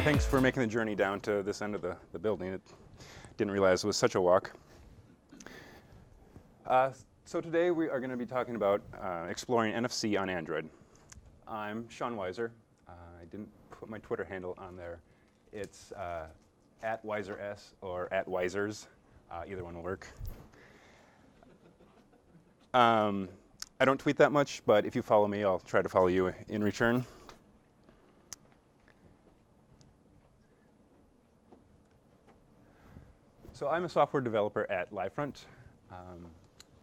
Thanks for making the journey down to this end of the building. Didn't realize it was such a walk. So today we are going to be talking about exploring NFC on Android. I'm Sean Weiser. I didn't put my Twitter handle on there. It's at WeiserS or at Weisers. Either one will work. I don't tweet that much, but if you follow me, I'll try to follow you in return. So I'm a software developer at Livefront.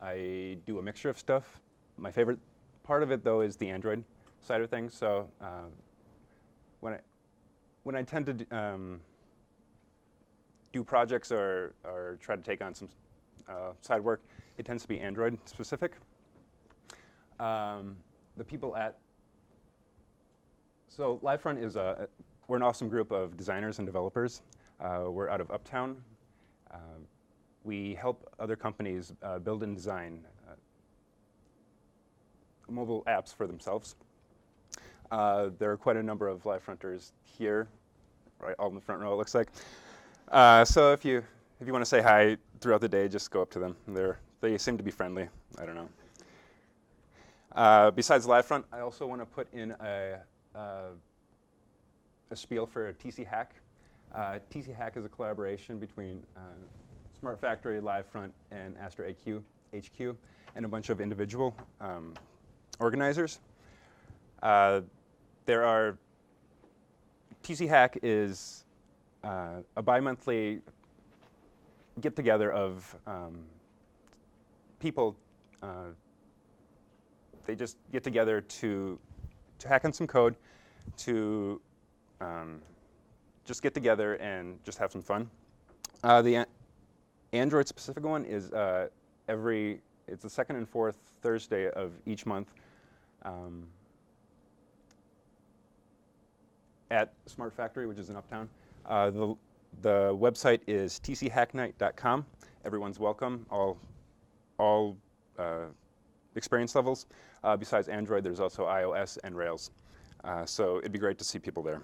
I do a mixture of stuff. My favorite part of it, though, is the Android side of things. So when I tend to do projects or try to take on some side work, it tends to be Android specific. The people at Livefront is we're an awesome group of designers and developers. We're out of Uptown. We help other companies build and design mobile apps for themselves. There are quite a number of Livefronters here, right, all in the front row, it looks like. So if you want to say hi throughout the day, just go up to them. They seem to be friendly. I don't know. Besides Livefront, I also want to put in a spiel for TC Hack. TC Hack is a collaboration between Smart Factory, Livefront, and Astra HQ, and a bunch of individual organizers. TC Hack is a bi-monthly get-together of people. They just get together to hack on some code, to just get together and just have some fun. The Android-specific one is it's the second and fourth Thursday of each month at Smart Factory, which is in Uptown. The website is tchacknight.com. Everyone's welcome, all experience levels. Besides Android, there's also iOS and Rails. So it'd be great to see people there.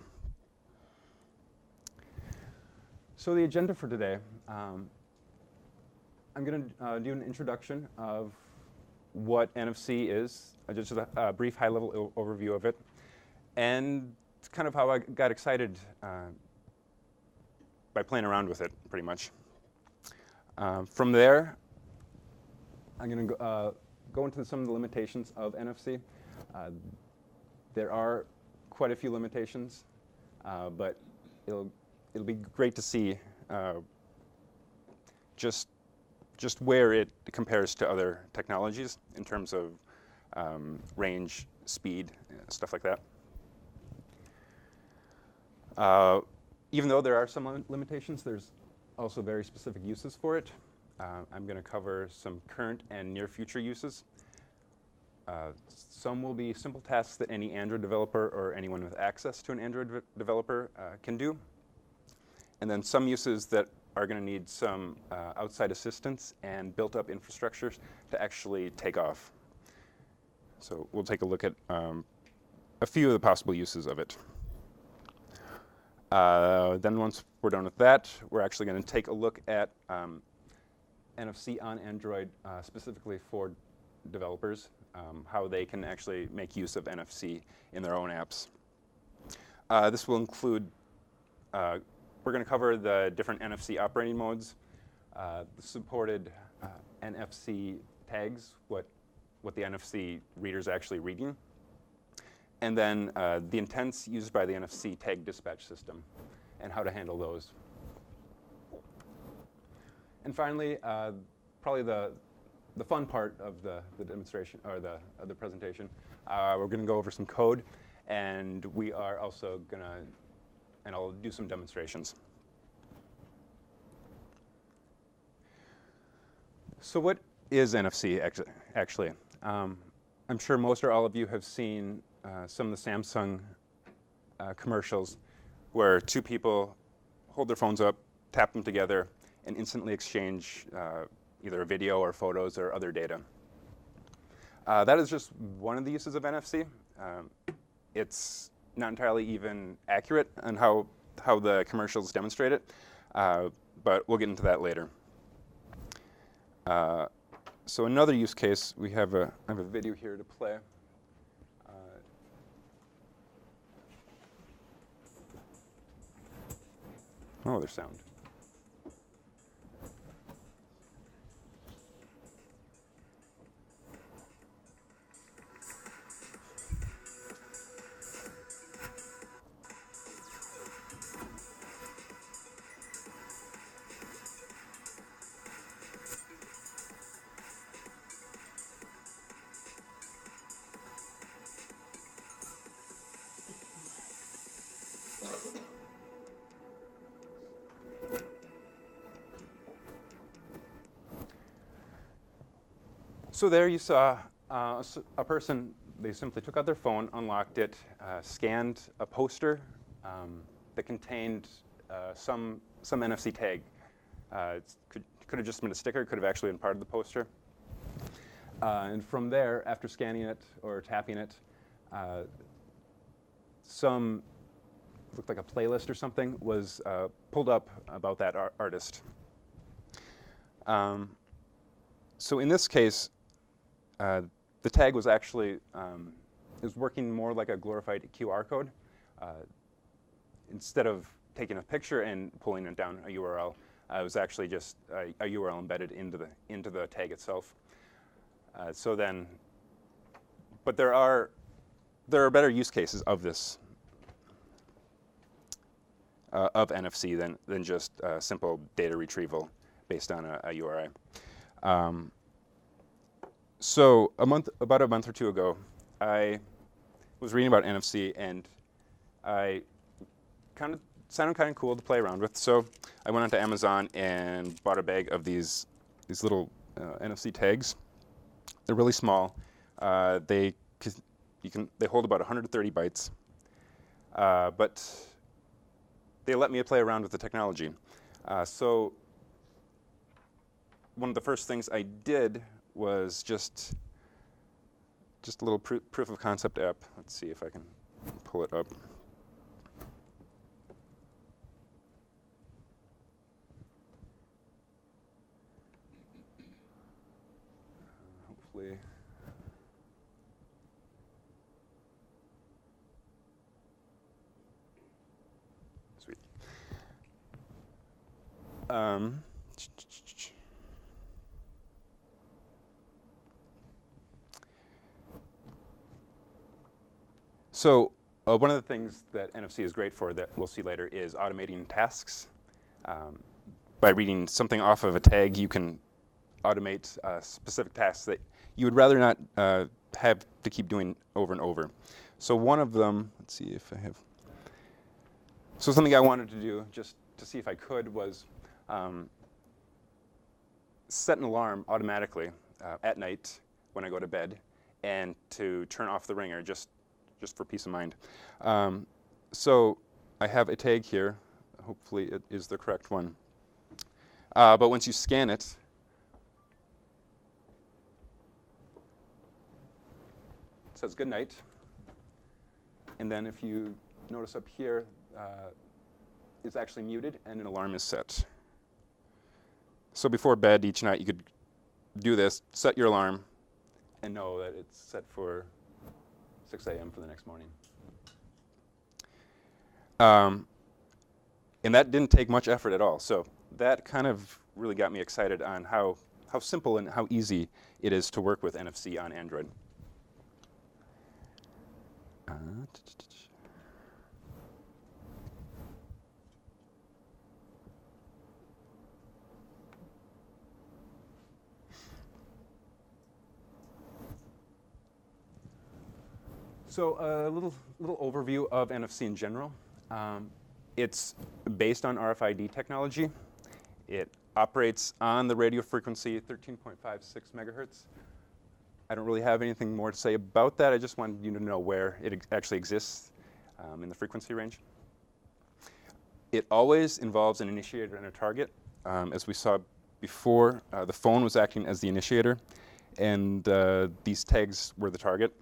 So the agenda for today, I'm going to do an introduction of what NFC is, just a brief high-level overview of it, and it's kind of how I got excited by playing around with it, pretty much. From there, I'm going to go into some of the limitations of NFC. There are quite a few limitations, but it'll be great to see just where it compares to other technologies in terms of range, speed, stuff like that. Even though there are some limitations, there's also very specific uses for it. I'm going to cover some current and near future uses. Some will be simple tasks that any Android developer or anyone with access to an Android developer can do. And then some uses that are going to need some outside assistance and built-up infrastructures to actually take off. So we'll take a look at a few of the possible uses of it. Then once we're done with that, we're actually going to take a look at NFC on Android specifically for developers, how they can actually make use of NFC in their own apps. This will include we're going to cover the different NFC operating modes, the supported NFC tags, what the NFC reader is actually reading, and then the intents used by the NFC tag dispatch system and how to handle those. And finally, probably the fun part of the demonstration or the presentation, we're going to go over some code, and we are also going to and I'll do some demonstrations. So what is NFC actually? I'm sure most or all of you have seen some of the Samsung commercials where two people hold their phones up, tap them together, and instantly exchange either a video or photos or other data. That is just one of the uses of NFC. It's not entirely even accurate on how how the commercials demonstrate it, but we'll get into that later. So another use case, I have a video here to play. Oh, there's sound. So there you saw a person, they simply took out their phone, unlocked it, scanned a poster that contained some NFC tag. It could have just been a sticker, could have actually been part of the poster. And from there, after scanning it or tapping it, looked like a playlist or something was pulled up about that artist. So in this case, the tag was actually is working more like a glorified QR code. Instead of taking a picture and pulling it down a URL, it was actually just a URL embedded into the tag itself. But there are better use cases of this of NFC than just simple data retrieval based on a URI. So about a month or two ago, I was reading about NFC, and I sounded kind of cool to play around with. So I went onto Amazon and bought a bag of these little NFC tags. They're really small. They hold about 130 bytes, but they let me play around with the technology. So one of the first things I did was just a little proof of concept app. Let's see if I can pull it up. Hopefully. Sweet. So one of the things that NFC is great for that we'll see later is automating tasks. By reading something off of a tag, you can automate specific tasks that you would rather not have to keep doing over and over. So one of them, let's see if I have. So something I wanted to do just to see if I could was set an alarm automatically at night when I go to bed, and to turn off the ringer just for peace of mind. So I have a tag here. Hopefully it is the correct one. But once you scan it, it says good night. And then if you notice up here, it's actually muted and an alarm is set. So before bed each night, you could do this, set your alarm, and know that it's set for 6 a.m. for the next morning. And that didn't take much effort at all. So that kind of really got me excited on how simple and how easy it is to work with NFC on Android. So a little overview of NFC in general. It's based on RFID technology. It operates on the radio frequency 13.56 megahertz. I don't really have anything more to say about that. I just wanted you to know where it actually exists in the frequency range. It always involves an initiator and a target. As we saw before, the phone was acting as the initiator, and these tags were the target.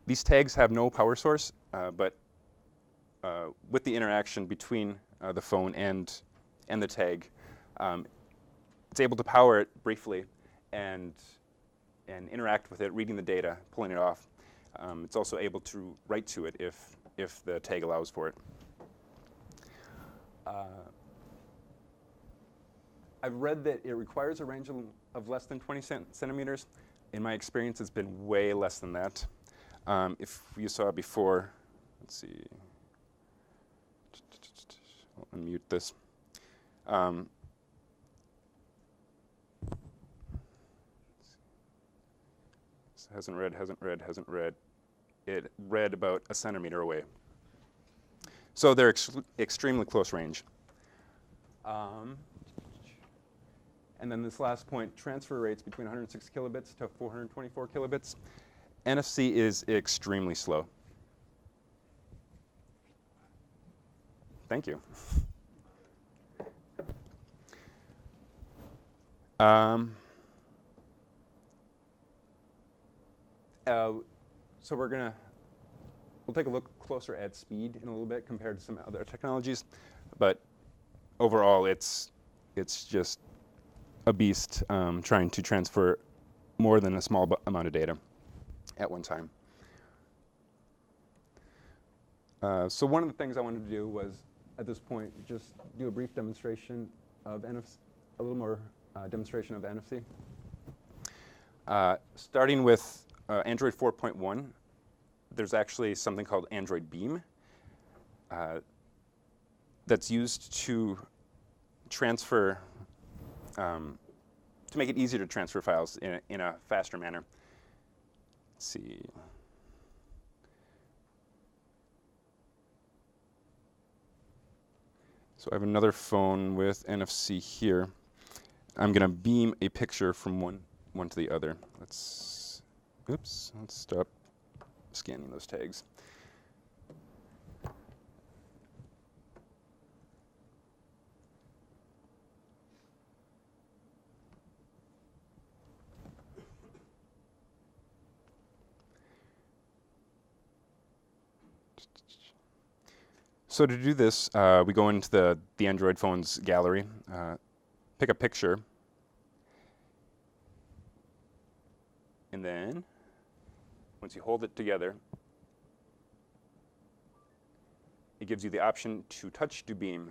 These tags have no power source, but with the interaction between the phone and the tag, it's able to power it briefly and interact with it, reading the data, pulling it off. It's also able to write to it if the tag allows for it. I've read that it requires a range of less than 20 centimeters. In my experience, it's been way less than that. If you saw before, let's see. I'll unmute this. Hasn't read. It read about a centimeter away. So they're extremely close range. And then this last point, transfer rates between 106 kilobits to 424 kilobits. NFC is extremely slow. Thank you. So we'll take a look closer at speed in a little bit compared to some other technologies, but overall it's just a beast trying to transfer more than a small amount of data at one time. So one of the things I wanted to do was, at this point, just do a brief demonstration of NFC, a little more demonstration of NFC. Starting with Android 4.1, there's actually something called Android Beam that's used to transfer, to make it easier to transfer files in a faster manner. Let's see. So I have another phone with NFC here. I'm going to beam a picture from one to the other. Let's stop scanning those tags. So to do this, we go into the Android phone's gallery, pick a picture, and then once you hold it together, it gives you the option to touch to beam,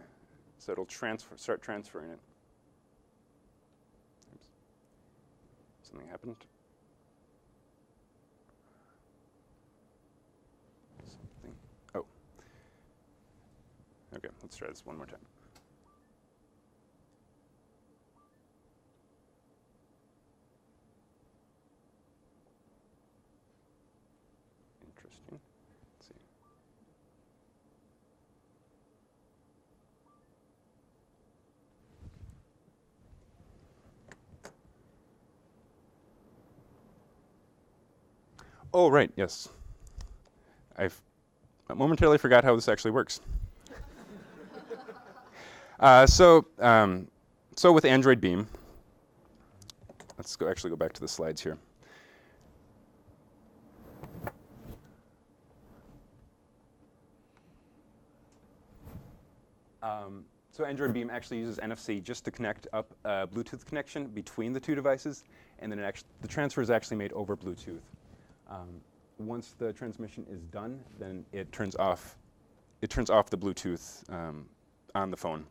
so it'll start transferring it. Oops. Something happened. Oh. Okay, let's try this one more time. Interesting. Let's see. Oh, right, yes. I momentarily forgot how this actually works. So with Android Beam, let's actually go back to the slides here. So Android Beam actually uses NFC just to connect up a Bluetooth connection between the two devices, and then the transfer is actually made over Bluetooth. Once the transmission is done, then it turns off the Bluetooth on the phone.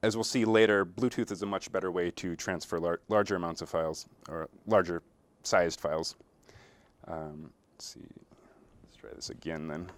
As we'll see later, Bluetooth is a much better way to transfer larger amounts of files, or larger sized files. Let's see, let's try this again then.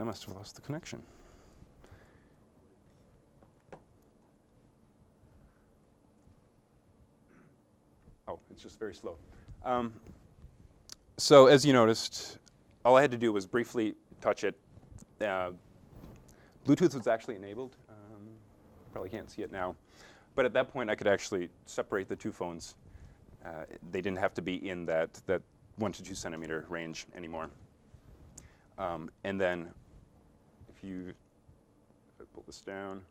I must have lost the connection. Oh, it's just very slow. So as you noticed, all I had to do was briefly touch it. Bluetooth was actually enabled. Probably can't see it now. But at that point, I could actually separate the two phones. They didn't have to be in that 1 to 2 centimeter range anymore. And then if I pull this down,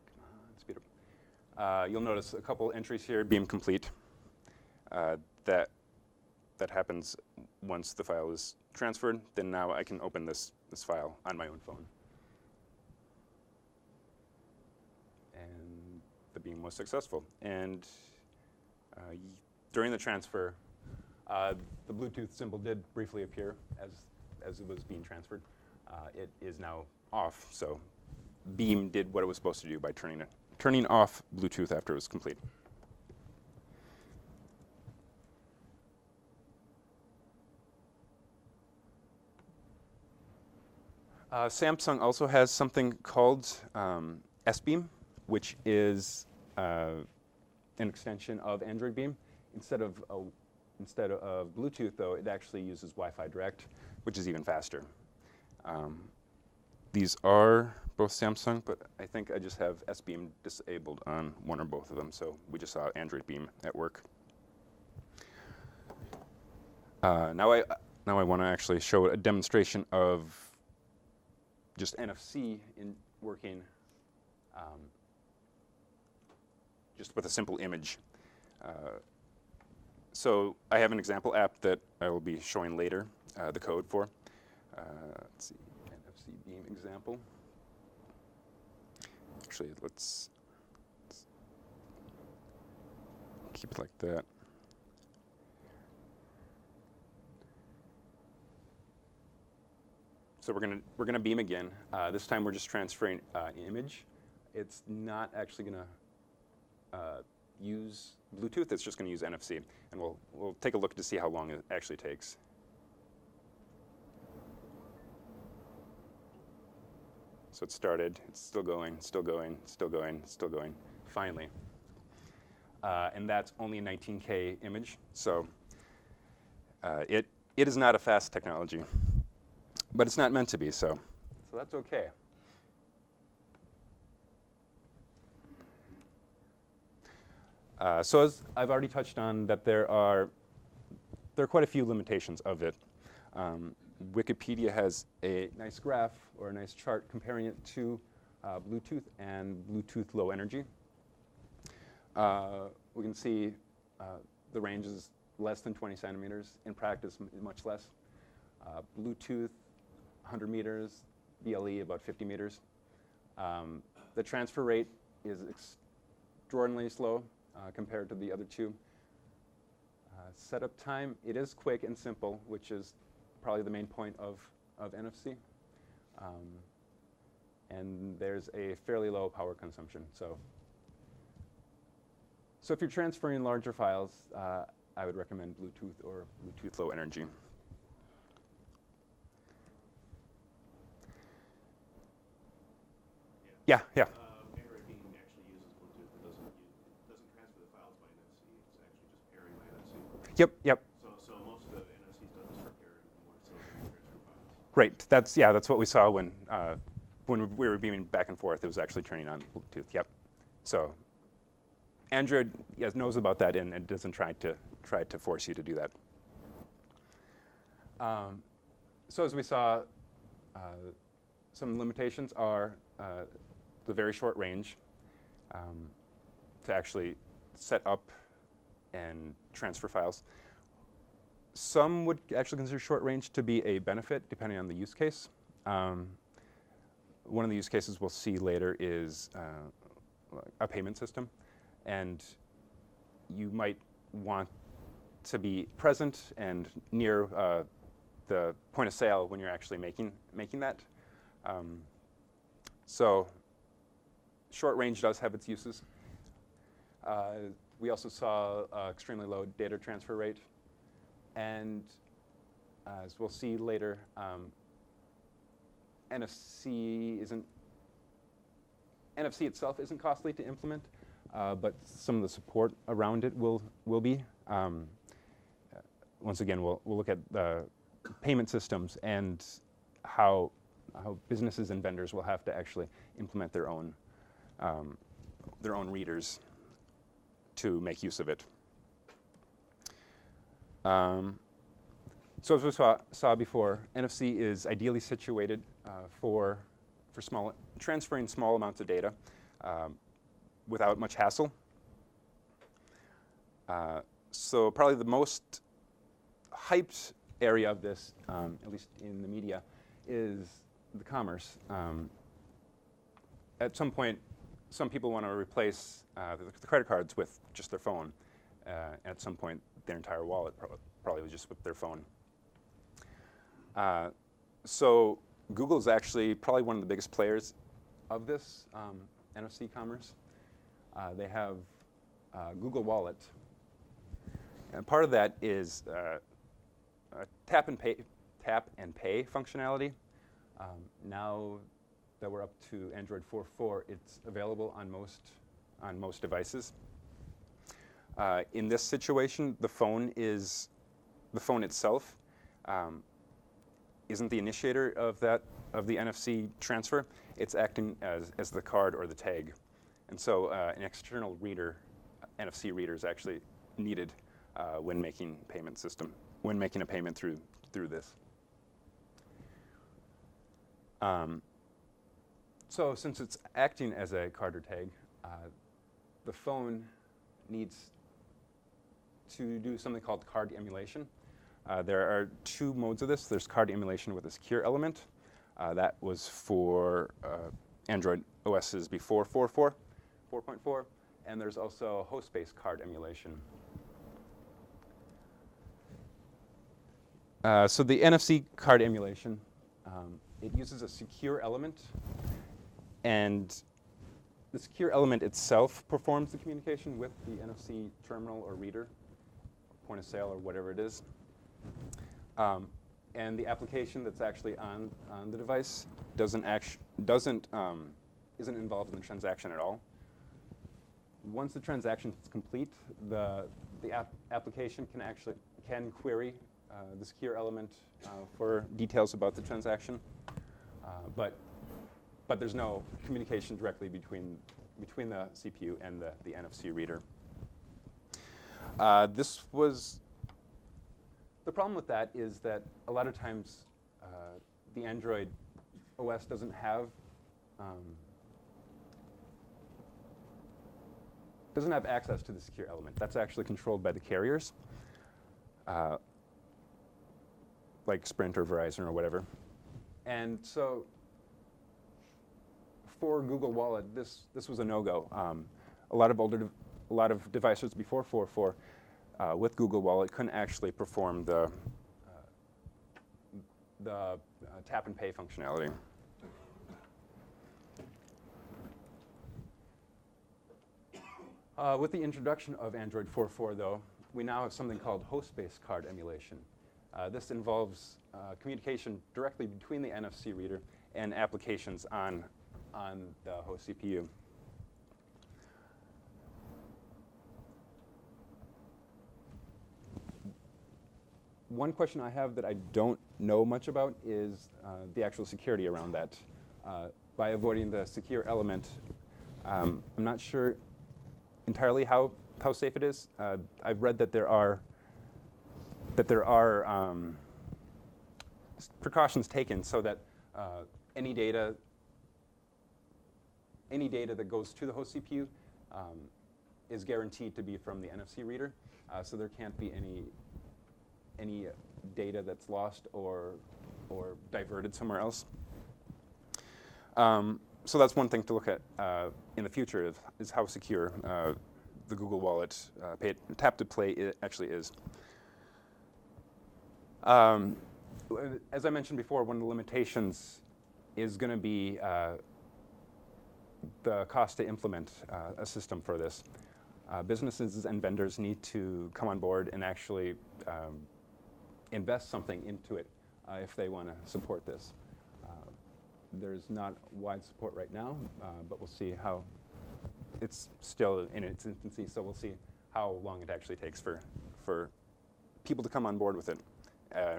come on, speed up. You'll notice a couple entries here, beam complete. That happens once the file is transferred. Then now I can open this file on my own phone. And the beam was successful. And during the transfer, the Bluetooth symbol did briefly appear as it was being transferred. It is now off, so Beam did what it was supposed to do by turning off Bluetooth after it was complete. Samsung also has something called SBeam, which is an extension of Android Beam. Instead of Bluetooth, though, it actually uses Wi-Fi Direct, which is even faster. These are both Samsung, but I think I just have SBeam disabled on one or both of them, so we just saw Android Beam at work. Now I want to actually show a demonstration of just NFC in working just with a simple image. So I have an example app that I will be showing later the code for. Let's see, NFC Beam example. Actually, let's keep it like that. So we're gonna beam again. This time we're just transferring an image. It's not actually gonna use Bluetooth. It's just gonna use NFC, and we'll take a look to see how long it actually takes. So it started. It's still going. Still going. Still going. Still going. Finally, and that's only a 19K image. So it is not a fast technology. But it's not meant to be, so that's okay. So as I've already touched on, that there are quite a few limitations of it. Wikipedia has a nice graph or a nice chart comparing it to Bluetooth and Bluetooth low energy. We can see the range is less than 20 centimeters. In practice, much less. Bluetooth, 100 meters, BLE about 50 meters. The transfer rate is extraordinarily slow compared to the other two. Setup time, it is quick and simple, which is probably the main point of NFC. And there's a fairly low power consumption. So if you're transferring larger files, I would recommend Bluetooth or Bluetooth low energy. Yeah. Android Beam actually uses Bluetooth. It doesn't transfer the files by NFC. It's actually just pairing by NFC. Yep. So most of the NFC's done is for pairing, more so than transfer files. Right. That's what we saw when we were beaming back and forth. It was actually turning on Bluetooth. Yep. So Android knows about that, and it doesn't try to force you to do that. So as we saw, some limitations are the very short range to actually set up and transfer files. Some would actually consider short range to be a benefit, depending on the use case. One of the use cases we'll see later is a payment system, and you might want to be present and near the point of sale when you're actually making that. So short range does have its uses. We also saw extremely low data transfer rate, and as we'll see later, NFC itself isn't costly to implement, but some of the support around it will be. Once again, we'll look at the payment systems and how businesses and vendors will have to actually implement their own readers to make use of it. So as we saw before, NFC is ideally situated for transferring small amounts of data without much hassle. So probably the most hyped area of this, at least in the media, is the commerce. At some point, some people want to replace the credit cards with just their phone. At some point, their entire wallet probably was just with their phone. So Google is actually probably one of the biggest players of this NFC commerce. They have Google Wallet. And part of that is tap and pay functionality. Now that we're up to Android 4.4, it's available on most devices. In this situation, the phone itself isn't the initiator of the NFC transfer. It's acting as the card or the tag, and so an external reader, NFC reader, is actually needed when making a payment through this. So since it's acting as a card or tag, the phone needs to do something called card emulation. There are two modes of this. There's card emulation with a secure element. That was for Android OSs before 4.4, and there's also host-based card emulation. So the NFC card emulation, it uses a secure element, and the secure element itself performs the communication with the NFC terminal or reader, point of sale or whatever it is. And the application that's actually on the device isn't involved in the transaction at all. Once the transaction is complete, the application can query the secure element for details about the transaction, but there's no communication directly between the CPU and the NFC reader. The problem with that is that a lot of times the Android OS doesn't have access to the secure element. That's actually controlled by the carriers, like Sprint or Verizon or whatever. And so for Google Wallet, this was a no-go. A lot of devices before 4.4 with Google Wallet couldn't actually perform the tap and pay functionality. With the introduction of Android 4.4, though, we now have something called host-based card emulation. This involves communication directly between the NFC reader and applications on the host CPU. One question I have that I don't know much about is the actual security around that. By avoiding the secure element, I'm not sure entirely how safe it is. I've read that there are precautions taken so that any data that goes to the host CPU is guaranteed to be from the NFC reader. So there can't be any data that's lost or diverted somewhere else. So that's one thing to look at in the future is how secure the Google Wallet tap to play actually is. As I mentioned before, one of the limitations is going to be the cost to implement a system for this. Businesses and vendors need to come on board and actually invest something into it if they want to support this. There's not wide support right now, but we'll see how. It's still in its infancy, so we'll see how long it actually takes for people to come on board with it,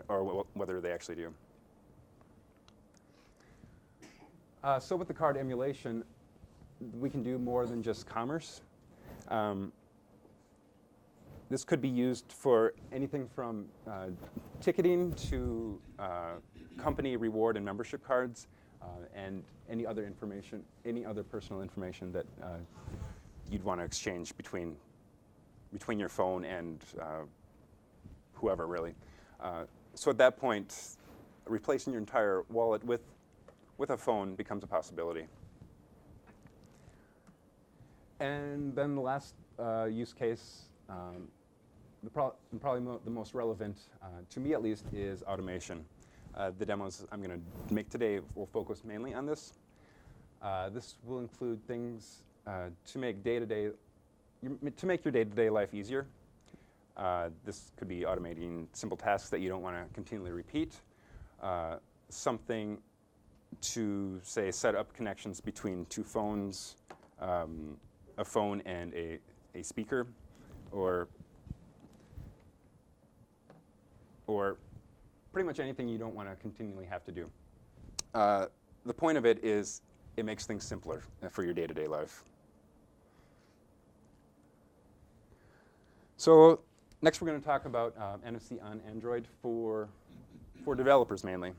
or whether they actually do. So with the card emulation, we can do more than just commerce. This could be used for anything from ticketing to company reward and membership cards, and any other information, any other personal information that you'd want to exchange between your phone and whoever, really. So at that point, replacing your entire wallet with a phone becomes a possibility. And then the last use case, probably the most relevant, to me at least, is automation. The demos I'm going to make today will focus mainly on this. This will include things to make your day-to-day life easier. This could be automating simple tasks that you don't want to continually repeat. Something to, say, set up connections between two phones, a phone and a speaker, or pretty much anything you don't want to continually have to do. The point of it is it makes things simpler for your day-to-day life. So next we're going to talk about NFC on Android for developers mainly.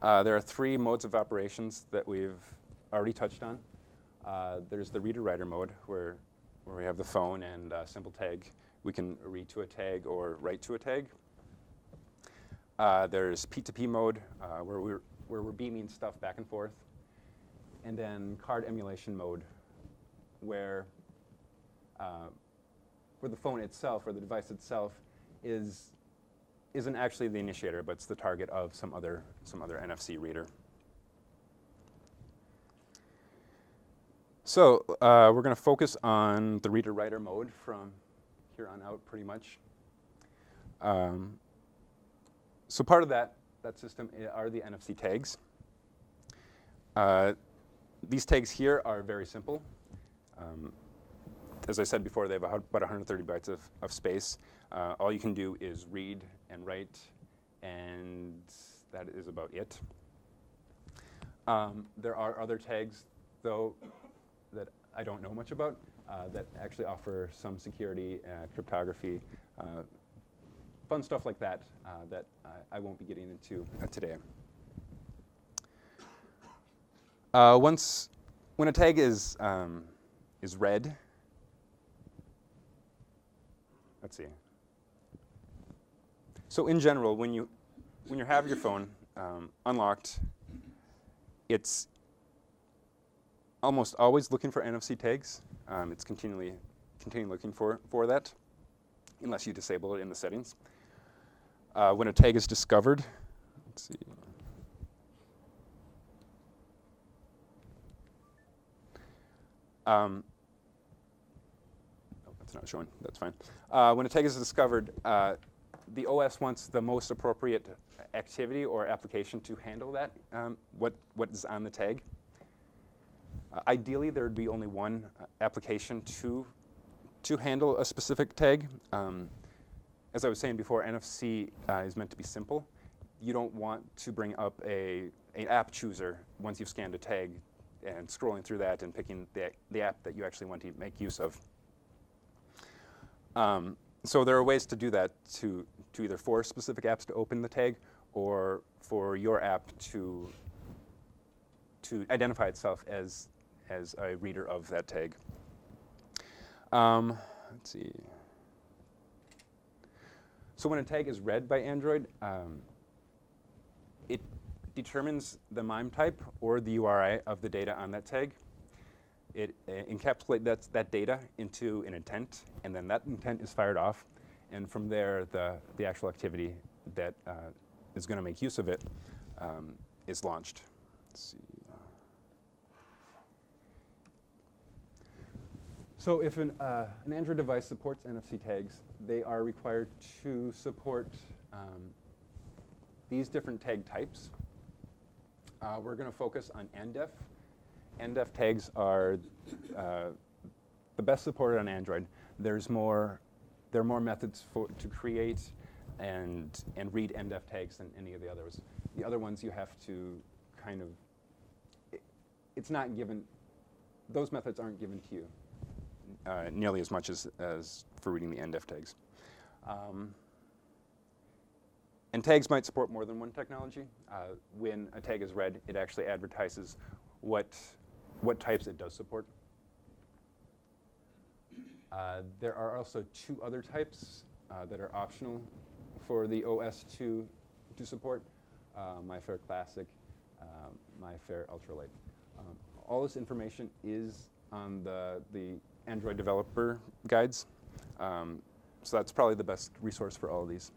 There are three modes of operations that we've already touched on. There's the reader-writer mode where we have the phone and a simple tag. We can read to a tag or write to a tag. There's P2P mode where we're beaming stuff back and forth. And then card emulation mode where the phone itself or the device itself isn't actually the initiator, but it's the target of some other NFC reader. So we're going to focus on the reader-writer mode from here on out, pretty much. So part of that system are the NFC tags. These tags here are very simple. As I said before, they have about 130 bytes of space. All you can do is read and write, and that is about it. There are other tags, though, that I don't know much about, that actually offer some security, cryptography, fun stuff like that, that I won't be getting into today. When a tag is read, let's see. So in general, when you have your phone unlocked, it's almost always looking for NFC tags. It's continually looking for that, unless you disable it in the settings. When a tag is discovered, let's see. Oh, that's not showing. That's fine. When a tag is discovered, the OS wants the most appropriate activity or application to handle that, what is on the tag. Ideally, there would be only one application to handle a specific tag. As I was saying before, NFC is meant to be simple. You don't want to bring up an app chooser once you've scanned a tag and scrolling through that and picking the app that you actually want to make use of. So there are ways to do that, to either force specific apps to open the tag or for your app to identify itself as a reader of that tag. Let's see. So when a tag is read by Android, it determines the MIME type or the URI of the data on that tag. It encapsulates that data into an intent, and then that intent is fired off. And from there, the actual activity that is going to make use of it is launched. Let's see. So if an Android device supports NFC tags, they are required to support these different tag types. We're going to focus on EndF. EndF tags are the best supported on Android. There are more methods to create and read EndF tags than any of the others. The other ones you have to kind of, it's not given, those methods aren't given to you nearly as much as for reading the EndF tags. And tags might support more than one technology. When a tag is read, it actually advertises what types it does support. There are also 2 other types that are optional for the OS to support, MyFair Classic, MyFair Ultralight. All this information is on the Android developer guides. So that's probably the best resource for all of these.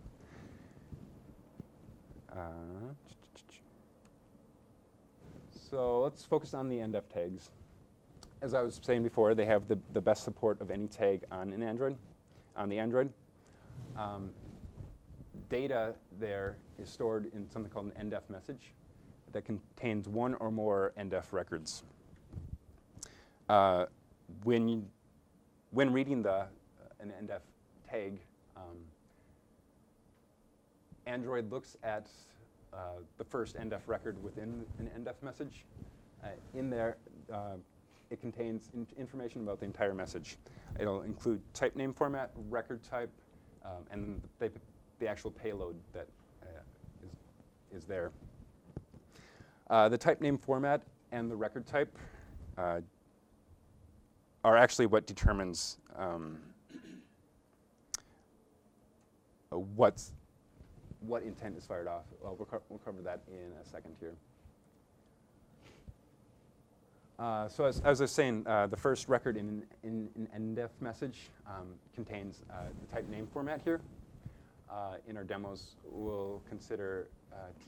So let's focus on the EndF tags. As I was saying before, they have the best support of any tag on the Android. Data there is stored in something called an EndF message that contains 1 or more EndF records. When reading an EndF tag, Android looks at the first EndF record within an EndF message. In there, it contains information about the entire message. It'll include type name format, record type, and the actual payload that is there. The type name format and the record type are actually what determines what intent is fired off. Well, we'll cover that in a second here. So as I was saying, the first record in an EndF message contains the type name format here. In our demos, we'll consider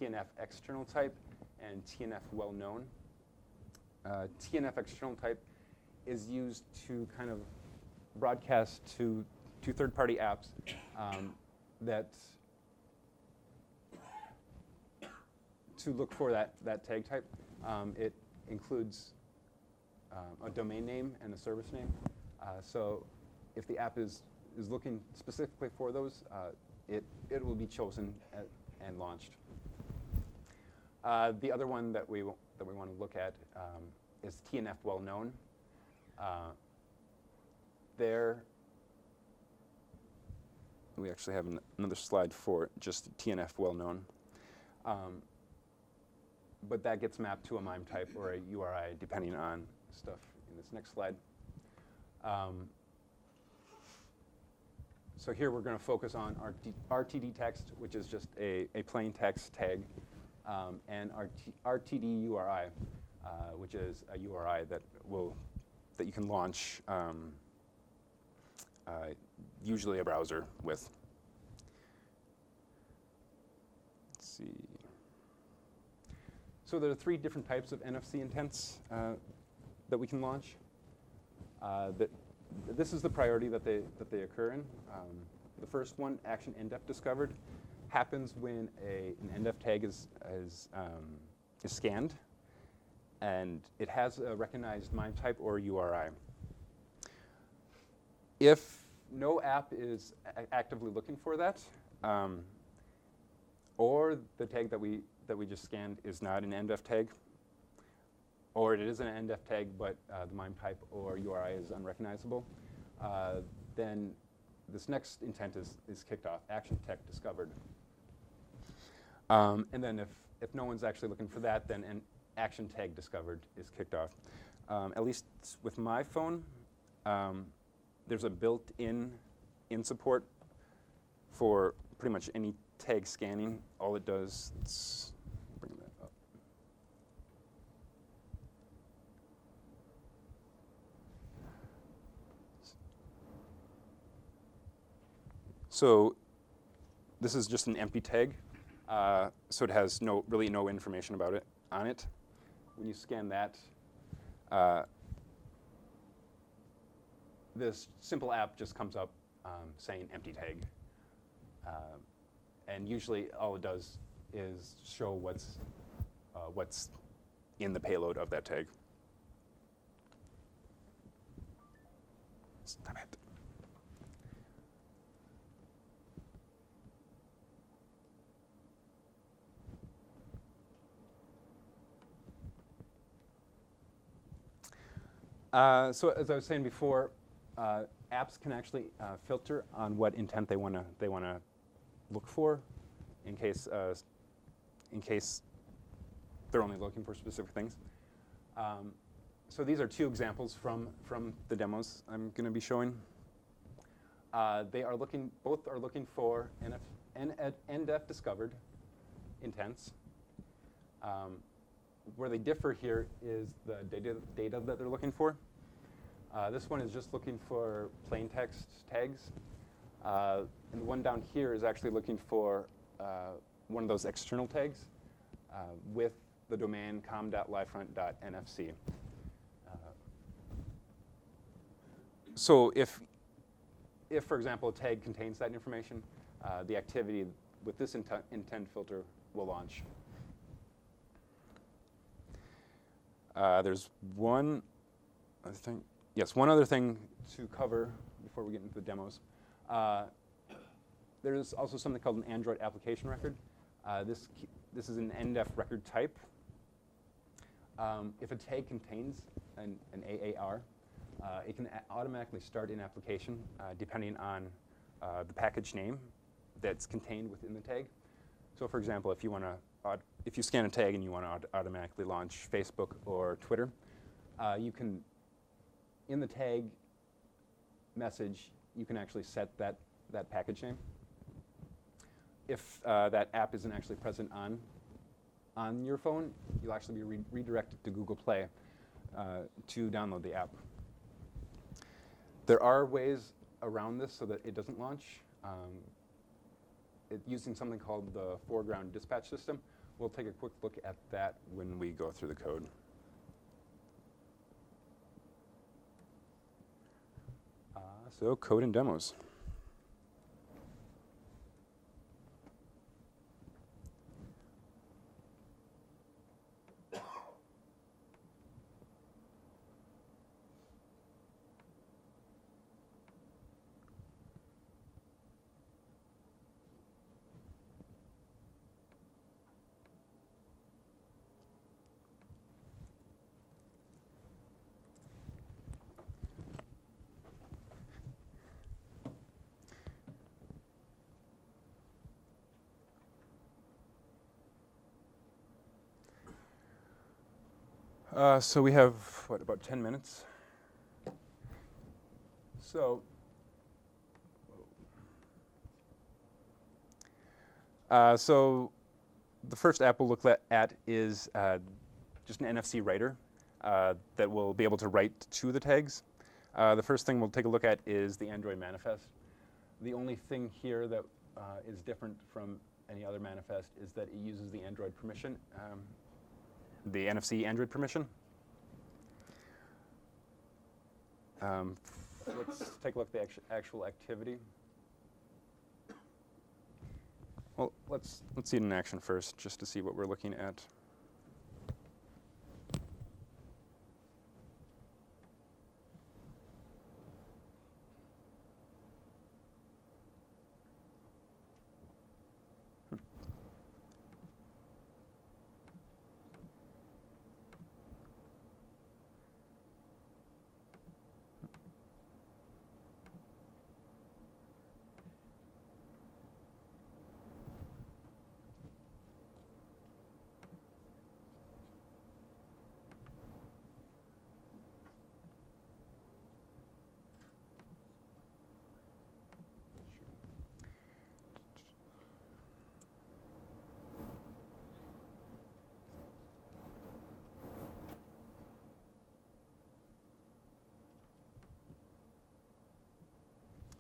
TNF external type and TNF well known. TNF external type is used to kind of broadcast to third-party apps that to look for that tag type. It includes a domain name and a service name. So if the app is looking specifically for those, it will be chosen and launched. The other one that we want to look at is TNF well known. There, we actually have another slide for just TNF well known. But that gets mapped to a MIME type or a URI, depending on stuff in this next slide. So here we're going to focus on RTD text, which is just a plain text tag, and RTD URI, which is a URI that you can launch usually a browser with. Let's see. So there are 3 different types of NFC intents that we can launch. This is the priority that they occur in. The first one, action EndF discovered, happens when an EndF tag is scanned, and it has a recognized MIME type or URI. If no app is actively looking for that, or the tag that we just scanned is not an EndF tag, or it is an EndF tag but the MIME type or URI is unrecognizable, then this next intent is kicked off, action tag discovered. And then if no one's actually looking for that, then an action tag discovered is kicked off. At least with my phone, there's a built-in support for pretty much any tag scanning. All it does, let's bring that up. So this is just an empty tag, so it has really no information about it on it. When you scan that, this simple app just comes up saying empty tag. And usually all it does is show what's in the payload of that tag. Stop it. So as I was saying before, apps can actually filter on what intent they want to look for, in case they're only looking for specific things. So these are two examples from the demos I'm going to be showing. Both are looking for EndF discovered intents. Where they differ here is the data that they're looking for. This one is just looking for plain text tags. And the one down here is actually looking for one of those external tags with the domain com.livefront.nfc. So if, for example, a tag contains that information, the activity with this intent filter will launch. There's one other thing to cover before we get into the demos. There's also something called an Android application record. This is an EndF record type. If a tag contains an AAR, it can automatically start an application depending on the package name that's contained within the tag. So, for example, if you scan a tag and you want to automatically launch Facebook or Twitter, you can, in the tag message, you can actually set that package name. If that app isn't actually present on your phone, you'll actually be redirected to Google Play to download the app. There are ways around this so that it doesn't launch. Using something called the foreground dispatch system. We'll take a quick look at that when we go through the code. So code and demos. So we have, about 10 minutes? So the first app we'll look at is just an NFC writer that will be able to write to the tags. The first thing we'll take a look at is the Android manifest. The only thing here that is different from any other manifest is that it uses the Android permission. The NFC Android permission. Let's take a look at the actual activity. Well, let's see it in action first, just to see what we're looking at.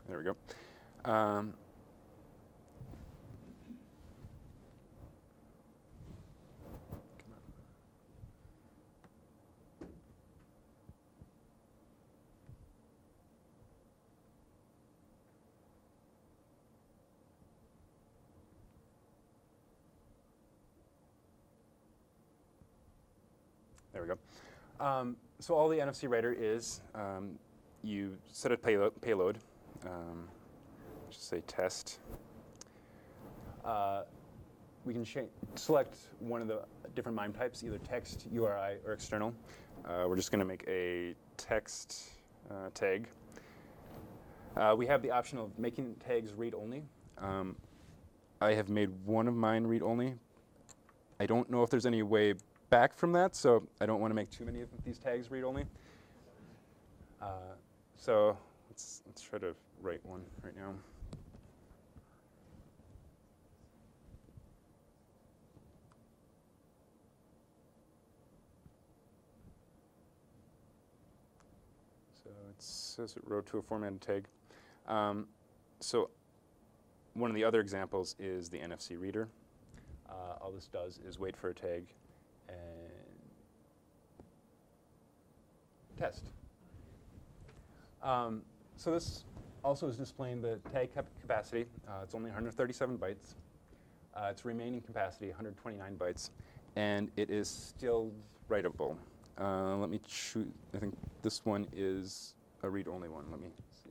There we go. There we go. So all the NFC Writer is, you set a payload, just say test. We can select one of the different MIME types, either text, URI, or external. We're just going to make a text tag. We have the option of making tags read-only. I have made one of mine read-only. I don't know if there's any way back from that, so I don't want to make too many of these tags read-only. So let's try to write one right now. So it says it wrote to a formatted tag. So one of the other examples is the NFC Reader. All this does is wait for a tag and test. So this also is displaying the tag capacity. It's only 137 bytes. Its remaining capacity, 129 bytes. And it is still writable. Let me choose. I think this one is a read-only one. Let me see.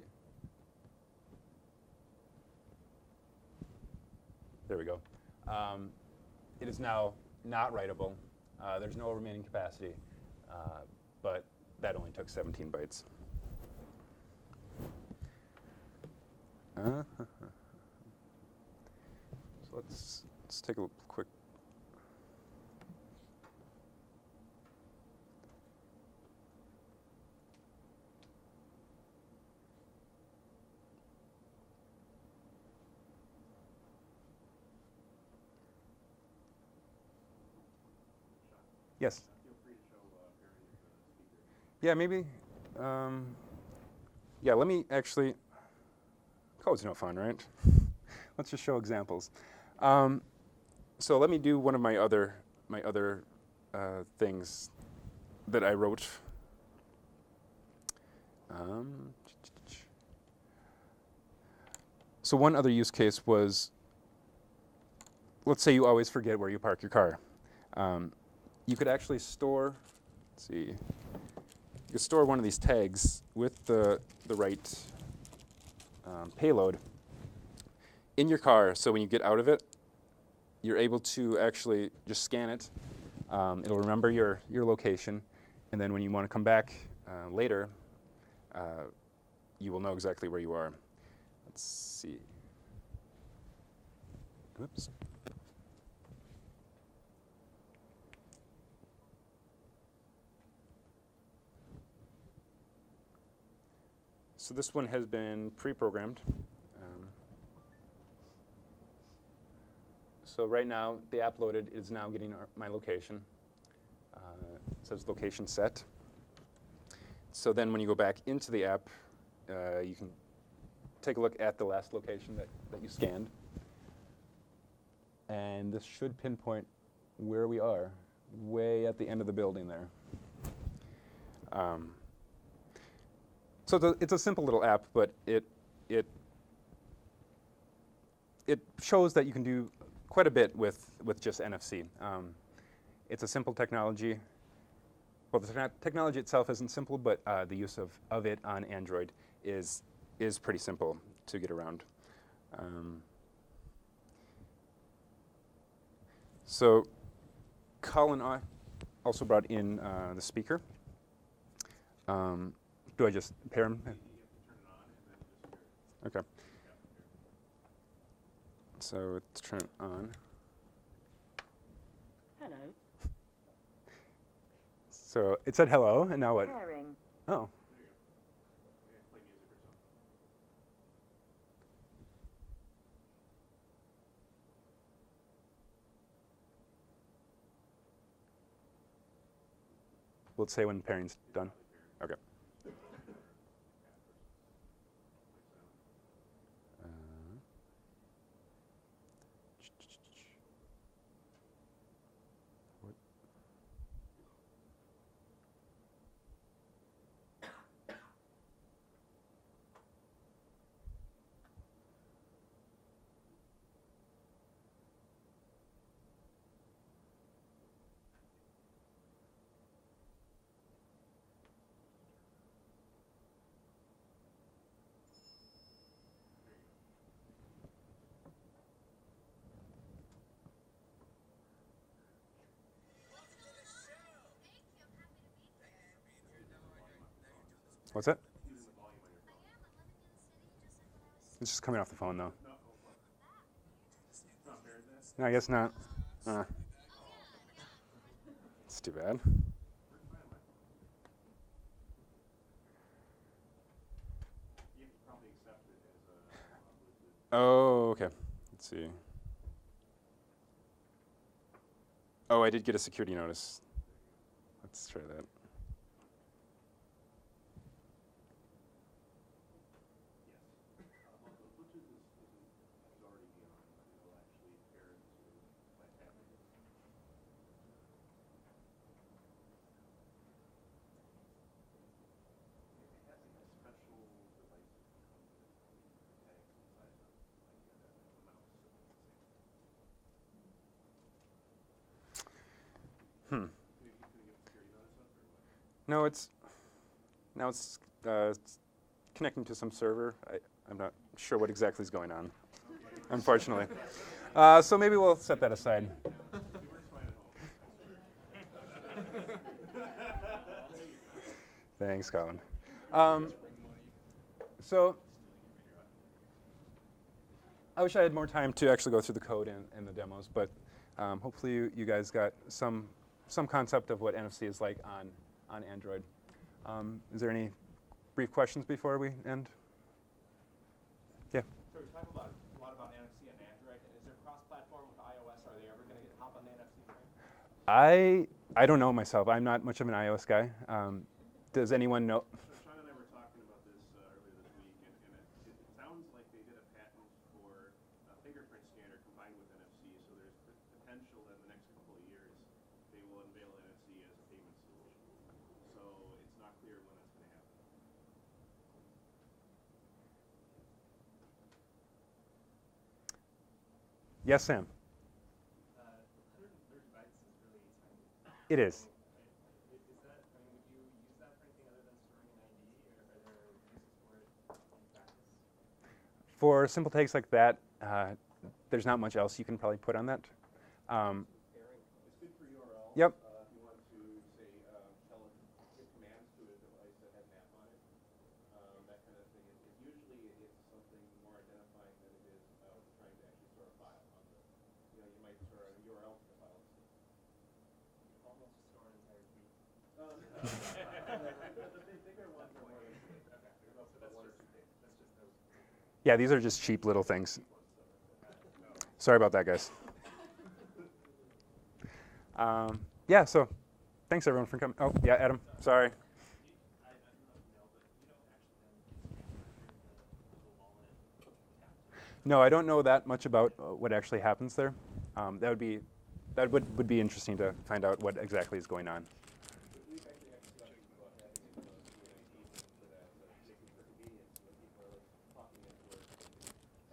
There we go. It is now not writable. There's no remaining capacity, but that only took 17 bytes. So let's take a quick. Yes. Feel free to show pairing with the speaker. Yeah, maybe. Yeah, let me actually. Code's no fun, right? Let's just show examples. So let me do one of my other things that I wrote. So one other use case was, let's say you always forget where you park your car. You could actually store, let's see, you could store one of these tags with the right payload in your car, so when you get out of it, you're able to actually just scan it. It'll remember your location, and then when you want to come back later, you will know exactly where you are. Let's see. Oops. So this one has been pre-programmed. So right now, the app loaded is now getting my location. It says location set. So then when you go back into the app, you can take a look at the last location that you scanned. And this should pinpoint where we are, way at the end of the building there. So it's a simple little app, but it shows that you can do quite a bit with just NFC. It's a simple technology. Well, the technology itself isn't simple, but the use of it on Android is pretty simple to get around. So Colin also brought in the speaker. Do I just pair them? You have to turn it on and then just hear it. Okay. So let's turn it on. Hello. So it said hello, and now what? Pairing. Oh. There you go. Yeah, play music or something. Will it say when pairing's done? Okay. What's that? Using the volume on your phone. It's just coming off the phone, though. No, it's not paired this. No, I guess not. It's too bad. You have to probably accept it as a Bluetooth. Oh, okay. Let's see. Oh, I did get a security notice. Let's try that. Yes. Well, the Bluetooth is already beyond, but it'll actually pair into my tablet. It has a special device that comes with it called tags inside of the mouse. Can you get security notice up or what? No, it's connecting to some server. I'm not sure what exactly is going on, unfortunately. So maybe we'll set that aside. It works fine at home. Thanks, Colin. So I wish I had more time to actually go through the code and the demos, but hopefully you guys got some concept of what NFC is like on Android. Is there any brief questions before we end? Yeah. So we talked a lot about NFC and Android. Is there cross-platform with iOS? Are they ever going to hop on the NFC train? I don't know myself. I'm not much of an iOS guy. Does anyone know? So Sean and I were talking about this earlier this week, and it sounds like they did a patent for a fingerprint scanner combined with NFC, so there's potential that in the next couple of years they will unveil NFC as a payment solution. So it's not clear when that's going to happen. Yes, Sam. 130 bytes is really tiny. It is. Is that, I mean, would you use that for anything other than storing an ID, or are there uses for it in practice? For simple tags like that, there's not much else you can probably put on that. It's good for URLs. Yep. If you want to, say, tell it, give commands to a device that has an app on it, that kind of thing. Usually it's something more identifying than it is about trying to actually store a file on the, you might store a URL to the file. Almost store an entire tweet. The bigger ones are more So that's just those. Yeah, these are just cheap little things. Sorry about that, guys. Yeah, so thanks everyone for coming. Oh, yeah, Adam, sorry. I don't know if you know, but you don't actually then the wallet tap. No, I don't know that much about what actually happens there. That would be interesting to find out what exactly is going on. We've actually had discussions about having it for that, making for convenience when people are talking at work,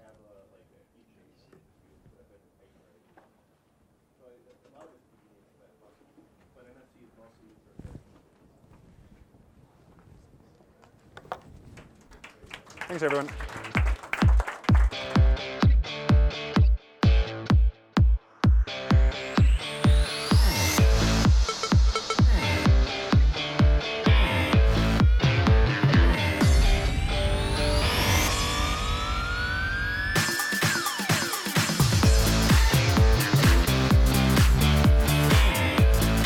have a keychain so you just use a different paper. So a lot of it's convenience for that, but NFC is mostly used for Thanks, everyone.